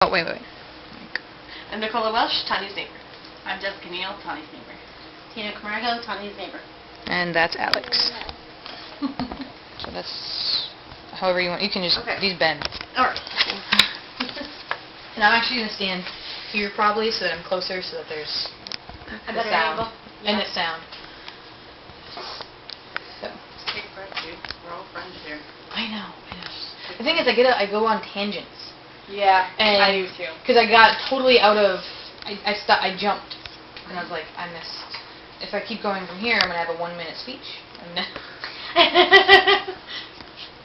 Oh, wait. I'm Nicola Welsh, Tanya's neighbor. I'm Jessica Neal, Tawny's neighbor. Tina Camargo, Tawny's neighbor. And that's Alex. So that's however you want. You can just, these bend. Alright. And I'm actually going to stand here probably so that I'm closer so that there's A the better sound. angle. And the sound. So. Just take a breath, dude. We're all friends here. I know. The thing is, I go on tangents. Yeah, And I do too. Because I got totally out of, I jumped, and I was like, I missed. If I keep going from here, I'm going to have a 1-minute speech. And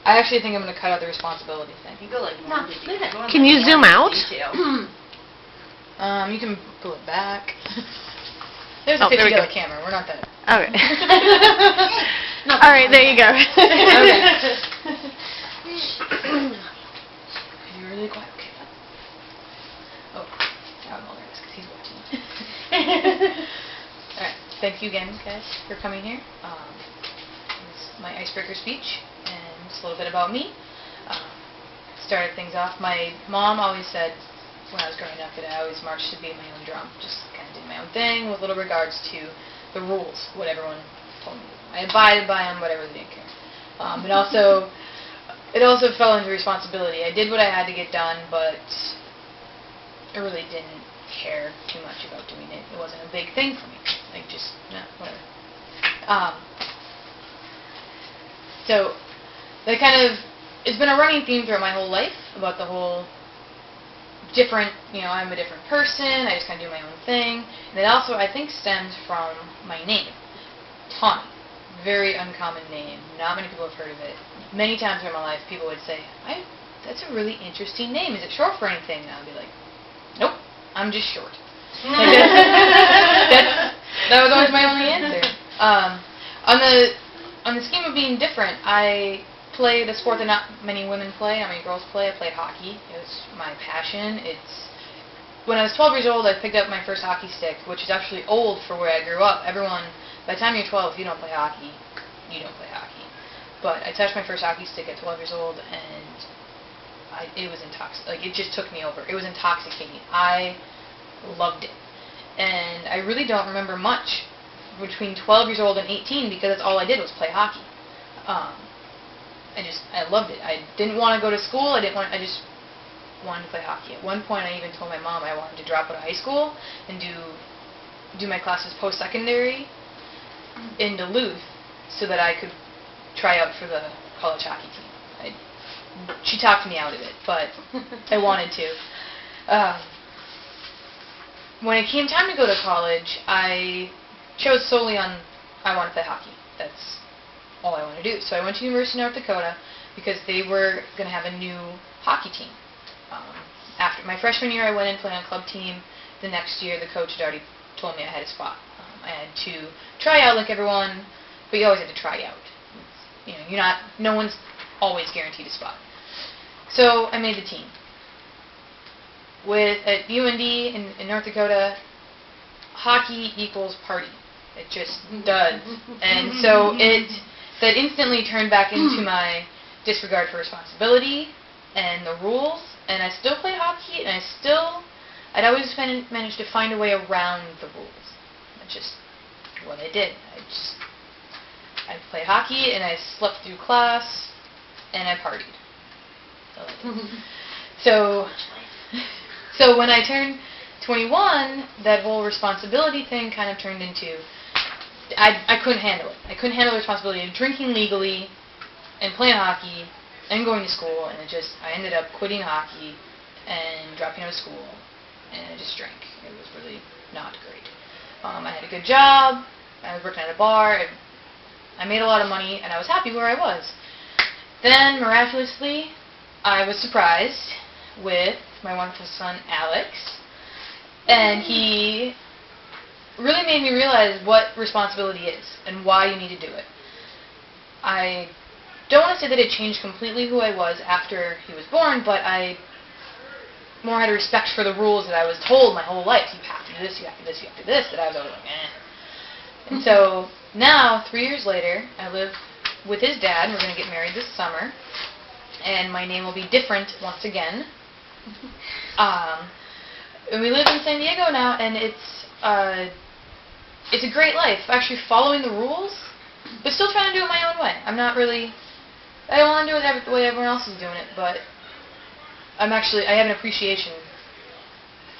I actually think I'm going to cut out the responsibility thing. You go like more into leave it. go in, Can like, you more zoom into out? detail. You can pull it back. There's Oh, a there we $50 go. camera. We're not that. Okay. Alright, there you go. You're really quiet. Okay. Oh, now I'm all nervous because he's watching. Alright, thank you again, guys, for coming here. This is my icebreaker speech, and just a little bit about me. Started things off. My mom always said, when I was growing up, that I always marched to beat my own drum. Just kind of did my own thing with little regards to the rules, what everyone told me. I abided by them, whatever, they didn't care. It also fell into responsibility. I did what I had to get done, but I really didn't care too much about doing it. It wasn't a big thing for me. Like, just, whatever. So, that kind of, it's been a running theme throughout my whole life about the whole different, I'm a different person, I just kind of do my own thing. And it also, I think, stems from my name, Tawny. Very uncommon name. Not many people have heard of it. Many times in my life, people would say, that's a really interesting name. Is it short for anything? And I'll be like, nope, I'm just short. That was always my only answer. On the scheme of being different, I play the sport that not many women play, not many girls play. I played hockey. It was my passion. When I was 12 years old, I picked up my first hockey stick, which is actually old for where I grew up. Everyone, by the time you're 12, if you don't play hockey, you don't play hockey. But I touched my first hockey stick at 12 years old, and it was intoxicating. Like, it just took me over. It was intoxicating. I loved it. And I really don't remember much between 12 years old and 18 because that's all I did was play hockey. I loved it. I didn't want to go to school. I just wanted to play hockey. At one point, I even told my mom I wanted to drop out of high school and do my classes post-secondary in Duluth so that I could try out for the college hockey team. She talked me out of it, but I wanted to. When it came time to go to college, I chose solely on I want to play hockey. That's all I want to do. So I went to University of North Dakota because they were going to have a new hockey team. After my freshman year, I went and played on a club team. The next year, the coach had already told me I had a spot. I had to try out like everyone, but you always have to try out. No one's always guaranteed a spot. So I made the team. At UND in North Dakota, hockey equals party. It just does. And so that instantly turned back into my disregard for responsibility and the rules, and I still play hockey, and I'd always managed to find a way around the rules. That's just what I did. I played hockey, and I slept through class, and I partied. So when I turned 21, that whole responsibility thing kind of turned into, I couldn't handle it. I couldn't handle the responsibility of drinking legally and playing hockey and going to school, and I ended up quitting hockey and dropping out of school, and I just drank. It was really not great. I had a good job. I was working at a bar. I made a lot of money, and I was happy where I was. Then, miraculously, I was surprised with my wonderful son, Alex, and he really made me realize what responsibility is and why you need to do it. I don't want to say that it changed completely who I was after he was born, but I more had a respect for the rules that I was told my whole life. You have to do this, you have to do this, you have to do this, that I was always like, eh. And so now, 3 years later, I live with his dad. We're going to get married this summer. And my name will be different once again. And we live in San Diego now, and it's a great life. Actually following the rules, but still trying to do it my own way. I'm not really... I don't want to do it the way everyone else is doing it, but I have an appreciation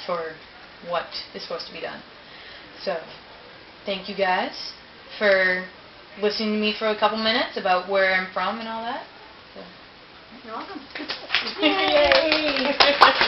for what is supposed to be done. So, thank you guys for listening to me for a couple minutes about where I'm from and all that. So. You're welcome. Yay!